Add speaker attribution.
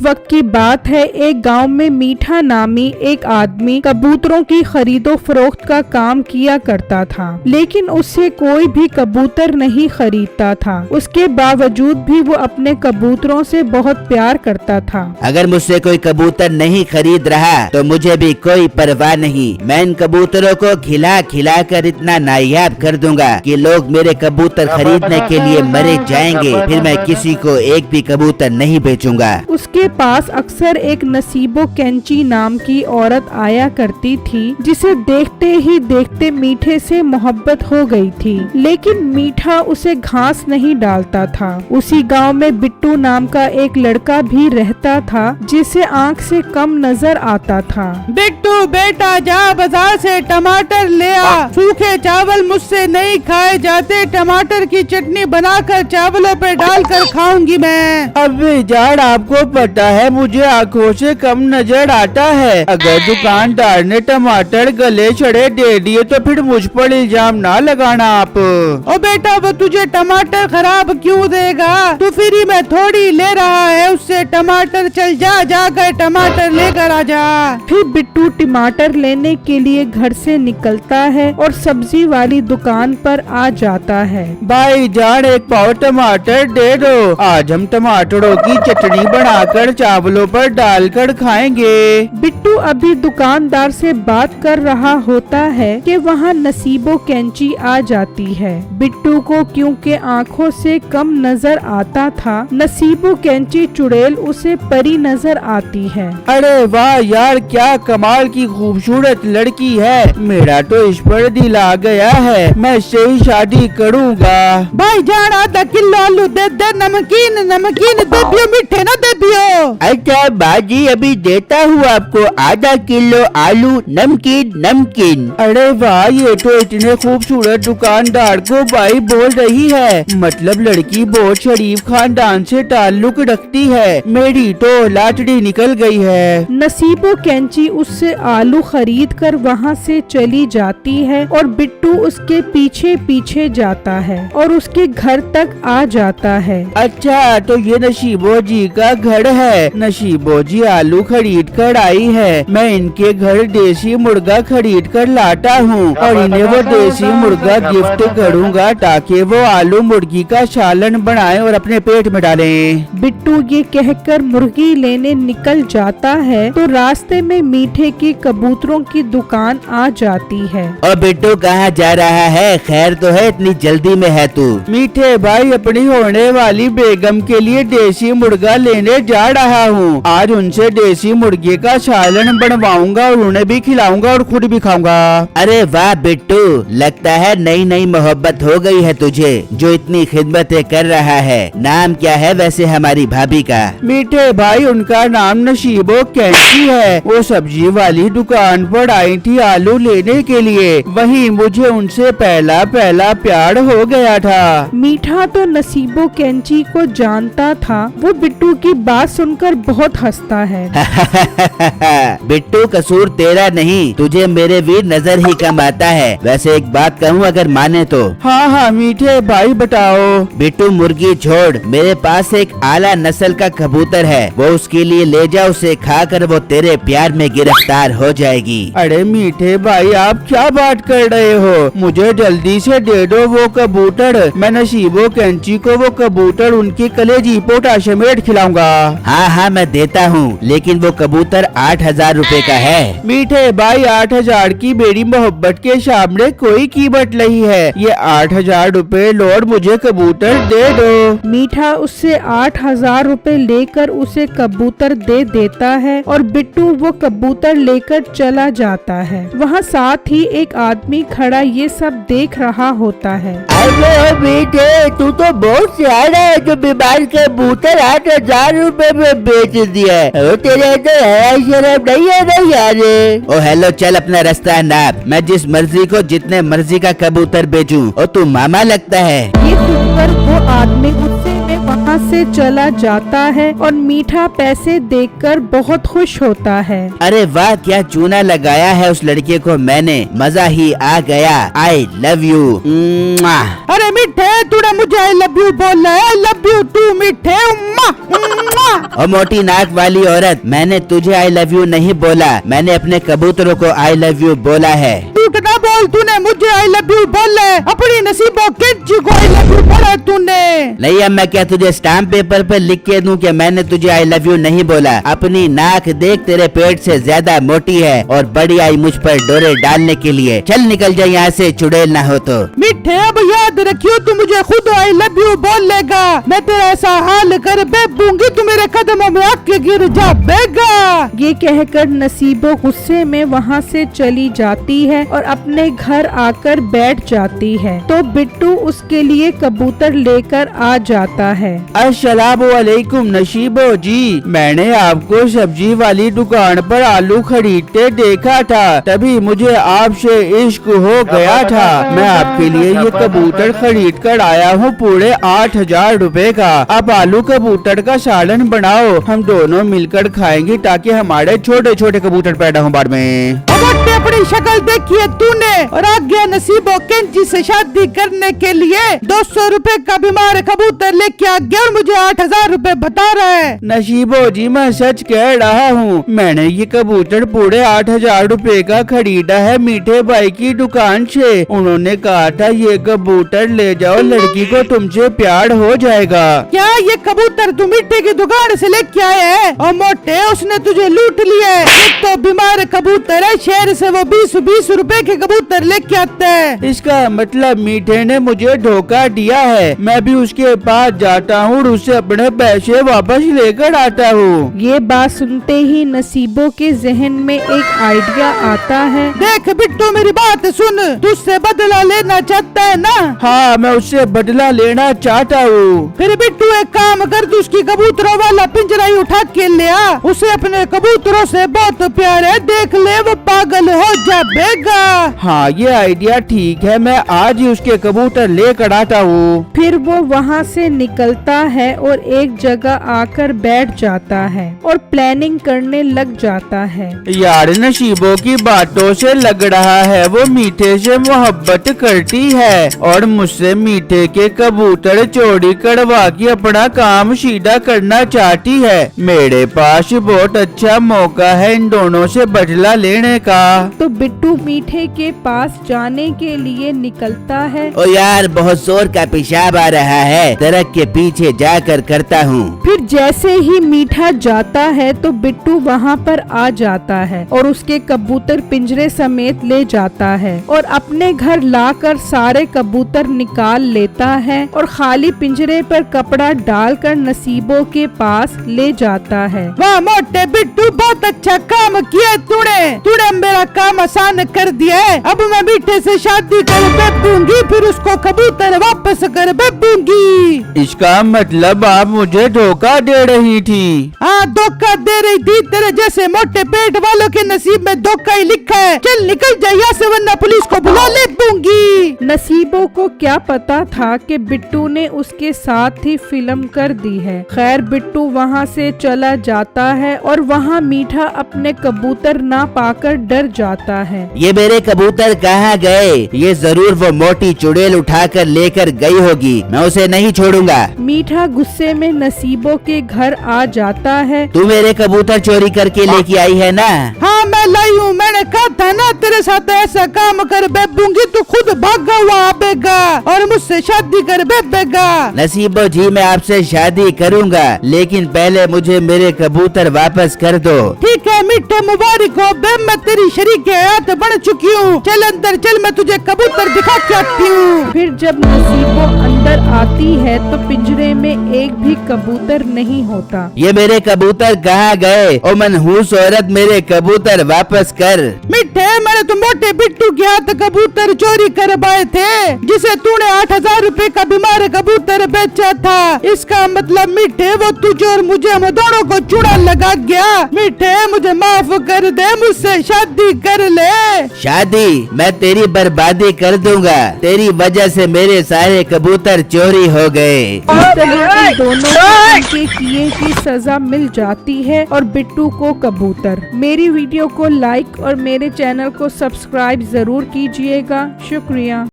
Speaker 1: एक वक्त की बात है, एक गांव में मीठा नामी एक आदमी कबूतरों की खरीदो फरोख्त का काम किया करता था, लेकिन उससे कोई भी कबूतर नहीं खरीदता था। उसके बावजूद भी वो अपने कबूतरों से बहुत प्यार करता था।
Speaker 2: अगर मुझसे कोई कबूतर नहीं खरीद रहा तो मुझे भी कोई परवाह नहीं। मैं इन कबूतरों को खिला खिला कर इतना नायाब कर दूंगा कि लोग मेरे कबूतर खरीदने के लिए मरे जाएंगे। फिर मैं किसी को एक भी कबूतर नहीं बेचूंगा।
Speaker 1: उसके पास अक्सर एक नसीबो कैंची नाम की औरत आया करती थी, जिसे देखते ही देखते मीठे से मोहब्बत हो गई थी। लेकिन मीठा उसे घास नहीं डालता था। उसी गांव में बिट्टू नाम का एक लड़का भी रहता था, जिसे आंख से कम नजर आता था।
Speaker 3: बिट्टू बेटा जा बाजार से टमाटर ले आ। सूखे चावल मुझसे नहीं खाए जाते। टमाटर की चटनी बनाकर चावलों पे डालकर खाऊंगी मैं।
Speaker 4: अबे जान, आपको पता है मुझे आंखों से कम नजर आता है। अगर दुकानदार ने टमाटर गले चढ़े दे दिए तो फिर मुझ पर इल्जाम ना लगाना आप।
Speaker 3: ओ बेटा, वो तुझे टमाटर खराब क्यों देगा? तू फ्री में थोड़ी ले रहा है उससे टमाटर। चल जा जाकर टमाटर लेकर आ जा।
Speaker 1: फिर बिट्टू टमाटर लेने के लिए घर से निकलता है और सब्जी वाली दुकान पर आ जाता है।
Speaker 4: भाई जान, एक पाव टमाटर दे दो। आज हम टमाटरों की चटनी बनाकर चावलों पर डालकर खाएंगे।
Speaker 1: बिट्टू अभी दुकानदार से बात कर रहा होता है कि वहाँ नसीबो कैंची आ जाती है। बिट्टू को क्योंकि आँखों से कम नजर आता था, नसीबो कैंची चुड़ैल उसे परी नजर आती है।
Speaker 4: अरे वाह यार, क्या कमाल की खूबसूरत लड़की है। मेरा तो इस पर दिल आ गया है। मैं इससे ही शादी करूँगा।
Speaker 3: भाई जान, आधा किलो आलू दे दे। नमकीन नमकीन दे दियो, मीठे ना दे दियो।
Speaker 2: अच्छा बाजी, अभी देता हूँ आपको आधा किलो आलू, नमकीन नमकीन।
Speaker 4: अरे वाह, ये तो इतने खूबसूरत दुकानदार को भाई बोल रही है। मतलब लड़की बहुत शरीफ खानदान से ताल्लुक रखती है। मेरी तो लाटड़ी निकल गई है।
Speaker 1: नसीबो कैंची उससे आलू खरीद कर वहाँ से चली जाती है और बिट्टू उसके पीछे पीछे जाता है और उसके घर तक आ जाता है।
Speaker 4: अच्छा, तो ये नसीबो जी का घर है। नसीबो जी आलू खरीद कर आई है। मैं इनके घर देसी मुर्गा खरीद कर लाता हूँ और इन्हें वो देसी मुर्गा गिफ्ट करूँगा ताकि वो आलू मुर्गी का सालन बनाए और अपने पेट में डालें।
Speaker 1: बिट्टू ये कहकर मुर्गी लेने निकल जाता है तो रास्ते में मीठे की कबूतरों की दुकान आ जाती है।
Speaker 2: और बिट्टू कहाँ जा रहा है? खैर तो है, इतनी जल्दी में है तू?
Speaker 4: मीठे भाई, अपनी होने वाली बेगम के लिए देसी मुर्गा लेने जा रहा हूँ। आज उनसे देसी मुर्गे का सालन बनवाऊंगा और उन्हें भी खिलाऊंगा और खुद भी खाऊंगा।
Speaker 2: अरे वाह बिट्टू, लगता है नई नई मोहब्बत हो गई है तुझे, जो इतनी खिदमतें कर रहा है। नाम क्या है वैसे हमारी भाभी का?
Speaker 4: मीठे भाई, उनका नाम नसीबो कैंची है। वो सब्जी वाली दुकान पर आई थी आलू लेने के लिए। वहीं मुझे उनसे पहला पहला प्यार हो गया था।
Speaker 1: मीठा तो नसीबो कैंची को जानता था। वो बिट्टू की बात सुनकर बहुत हंसता है।
Speaker 2: बिट्टू, कसूर तेरा नहीं, तुझे मेरे वीर नजर ही कम आता है। वैसे एक बात कहूँ अगर माने तो?
Speaker 4: हाँ हाँ मीठे भाई, बताओ।
Speaker 2: बिट्टू मुर्गी छोड़, मेरे पास एक आला नस्ल का कबूतर है, वो उसके लिए ले जा। उसे खाकर वो तेरे प्यार में गिरफ्तार हो जाएगी।
Speaker 4: अरे मीठे भाई, आप क्या बात कर रहे हो? मुझे जल्दी से दे दो वो कबूतर। मैं नसीबो कैंची को वो कबूतर उनकी कलेजी पोटा समेत खिलाऊंगा।
Speaker 2: हाँ हाँ मैं देता हूँ, लेकिन वो कबूतर 8,000 रुपए का है।
Speaker 4: मीठे भाई, 8,000 की मेरी मोहब्बत के सामने कोई कीमत नहीं है। ये 8,000 रुपए लो और मुझे कबूतर दे दो।
Speaker 1: मीठा उससे 8,000 रुपए लेकर उसे कबूतर दे देता है और बिट्टू वो कबूतर लेकर चला जाता है। वहाँ साथ ही एक आदमी खड़ा ये सब देख रहा होता है।
Speaker 2: अरे बेटे, तू तो बहुत सियाना है जो बीमार कबूतर 8,000 रुपए में बेच दिया है। तेरे तो शर्म नहीं है ना यार? ओ हेलो, चल अपना रास्ता नाप। मैं जिस मर्जी को जितने मर्जी का कबूतर बेचूं, और तू मामा लगता है।
Speaker 1: ये सुनकर वो आदमी गुस्से में वहाँ से चला जाता है और मीठा पैसे देखकर बहुत खुश होता है।
Speaker 2: अरे वाह, क्या चूना लगाया है उस लड़के को मैंने, मजा ही आ गया। I love you.
Speaker 3: अरे मीठे, तूने मुझे आई लव यू बोला है। आई लव यू तू मीठे। उम्मा, उम्मा।
Speaker 2: ओ मोटी नाक वाली औरत, मैंने तुझे आई लव यू नहीं बोला, मैंने अपने कबूतरों को आई लव यू बोला है।
Speaker 3: झूठ ना बोल, तूने मुझे आई लव यू बोला है। अपनी नसीबों कैंची को आई लव यू बोला तूने।
Speaker 2: नहीं, अब मैं क्या तुझे स्टाम्प पेपर पे लिख के दूं कि मैंने तुझे आई लव यू नहीं बोला? अपनी नाक देख, तेरे पेट से ज्यादा मोटी है और बड़ी आई मुझ पर डोरे डालने के लिए। चल निकल जा यहाँ से, चुड़ैल ना हो तो।
Speaker 3: मीठे, अब याद रखियो, तू मुझे खुद आई लव यू बोल लेगा, मैं तेरा ऐसा हाल कर बेबूंगी, तू मेरे कदमों में आके गिर जा बेगा।
Speaker 1: ये कहकर नसीबो गुस्से में वहाँ से चली जाती है और अपने घर आकर बैठ जाती है। तो बिट्टू उसके लिए कबूतर लेकर आ जाता है।
Speaker 4: अस्सलाम वालेकुम नसीबो जी, मैंने आपको सब्जी वाली दुकान पर आलू खरीदते देखा था, तभी मुझे आपसे इश्क हो गया था। मैं आपके लिए ये कबूतर खरीद कर आया हूँ पूरे 8,000 रुपए का। अब आलू कबूतर का सालन बनाओ, हम दोनों मिलकर खाएंगे ताकि हमारे छोटे छोटे कबूतर पैदा हो बाद में।
Speaker 3: अपनी शक्ल देखी है तूने और आ गया नसीबो कैंची से शादी करने के लिए 200 रुपए का बीमार कबूतर लेके आ गया और मुझे 8,000 रुपए बता रहा है।
Speaker 4: नसीबो जी, मैं सच कह रहा हूँ, मैंने ये कबूतर पूरे 8,000 रुपए का खरीदा है मीठे भाई की दुकान से। उन्होंने कहा था ये कबूतर ले जाओ, लड़की को तुमसे प्यार हो जाएगा।
Speaker 3: क्या ये कबूतर तू मीठे की दुकान से लेके आया है? और मोटे, उसने तुझे लूट लिया है। एक तो बीमार कबूतर है, शहर से वो 20-20 रुपए के कबूतर लेके आता है।
Speaker 4: इसका मतलब मीठे ने मुझे धोखा दिया है। मैं भी उसके पास जाता हूँ और उससे अपने पैसे वापस लेकर आता हूँ।
Speaker 1: ये बात सुनते ही नसीबो के जहन में एक आइडिया आता है।
Speaker 3: देख बिट्टू, मेरी बात सुन, तुझसे बदला लेना चाहता है ना?
Speaker 4: हाँ, मैं उससे बदला लेना चाहता हूँ।
Speaker 3: फिर बिट्टू एक काम कर, तू उसकी कबूतरों वाला पिंजरा ही उठा के ले आ। उसे अपने कबूतरों से बहुत प्यार है, देख ले वो पागल हो जाएगा।
Speaker 4: हाँ, ये आइडिया ठीक है, मैं आज ही उसके कबूतर लेकर आता हूँ।
Speaker 1: फिर वो वहाँ से निकलता है और एक जगह आकर बैठ जाता है और प्लानिंग करने लग जाता है।
Speaker 4: यार, नसीबों की बातों से लग रहा है वो मीठे से मोहब्बत करती है और मुझसे मीठे के कबूतर चोरी करवा के अपना काम सीधा करना चाहती है। मेरे पास बहुत अच्छा मौका है इन दोनों से बदला लेने का।
Speaker 1: तो बिट्टू मीठे के पास जाने के लिए निकलता है।
Speaker 2: ओ यार, बहुत जोर का पेशाब आ रहा है, ट्रक के पीछे जाकर करता हूँ।
Speaker 1: फिर जैसे ही मीठा जाता है तो बिट्टू वहाँ पर आ जाता है और उसके कबूतर पिंजरे समेत ले जाता है और अपने घर लाकर सारे कबूतर निकाल लेता है और खाली पिंजरे पर कपड़ा डालकर नसीबों के पास ले जाता है।
Speaker 3: वाह मोटे बिट्टू, बहुत अच्छा काम किया तूने मेरा काम आसान कर दिया है। अब मैं मीठे से शादी कर बेबूंगी, फिर उसको कबूतर वापस कर बेबूंगी।
Speaker 4: इसका मतलब आप मुझे धोखा दे रही थी?
Speaker 3: हाँ, धोखा दे रही थी। तेरे जैसे मोटे पेट वालों के नसीब में धोखा ही लिखा है। चल निकल जा यहाँ से, वरना पुलिस को बुला ले दूंगी।
Speaker 1: नसीबों को क्या पता था कि बिट्टू ने उसके साथ ही फिल्म कर दी है। खैर, बिट्टू वहाँ से चला जाता है और वहाँ मीठा अपने कबूतर ना पाकर डर जाता है।
Speaker 2: ये मेरे कबूतर कहाँ गए? ये जरूर वो मोटी चुड़ैल उठाकर लेकर गई होगी, मैं उसे नहीं छोड़ूंगा।
Speaker 1: मीठा गुस्से में नसीबों के घर आ जाता है।
Speaker 2: तू मेरे कबूतर चोरी करके लेके आई है ना?
Speaker 3: हाँ, मैं लाई हूँ। मैंने कहा था ना तेरे साथ ऐसा काम कर बेबूंगी, तू खुद भागा हुआ आबेगा और मुझसे शादी कर बेबेगा।
Speaker 2: नसीबो जी, मैं आपसे शादी करूंगा, लेकिन पहले मुझे मेरे कबूतर वापस कर दो।
Speaker 3: ठीक है मीठे, मुबारक हो बे, मैं तेरी शरीक हयात बन चुकी हूँ। चल अंदर चल, मैं तुझे कबूतर दिखा के आती हूँ।
Speaker 1: फिर जब नसीबो अंदर आती है तो पिंजरे में एक भी कबूतर नहीं होता।
Speaker 2: ये मेरे कबूतर कहाँ गए? ओ मनहूस औरत, मेरे कबूतर कबूतर वापस कर।
Speaker 3: मिठे, मैंने तो मोटे बिट्टू के हाथ कबूतर चोरी कर पाए थे, जिसे तूने 8,000 रुपए का बीमार कबूतर बेचा था। इसका मतलब मिठे वो तुझे और मुझे, हम दोनों को चूड़ा लगा गया। मिठे मुझे माफ कर दे, मुझसे शादी कर ले।
Speaker 2: शादी? मैं तेरी बर्बादी कर दूंगा। तेरी वजह से मेरे सारे कबूतर चोरी हो गए।
Speaker 1: इस तरह इन दोनों को उनके किए की सजा मिल जाती है और बिट्टू को कबूतर। मेरी वीडियो को लाइक और मेरे चैनल को सब्सक्राइब जरूर कीजिएगा। शुक्रिया।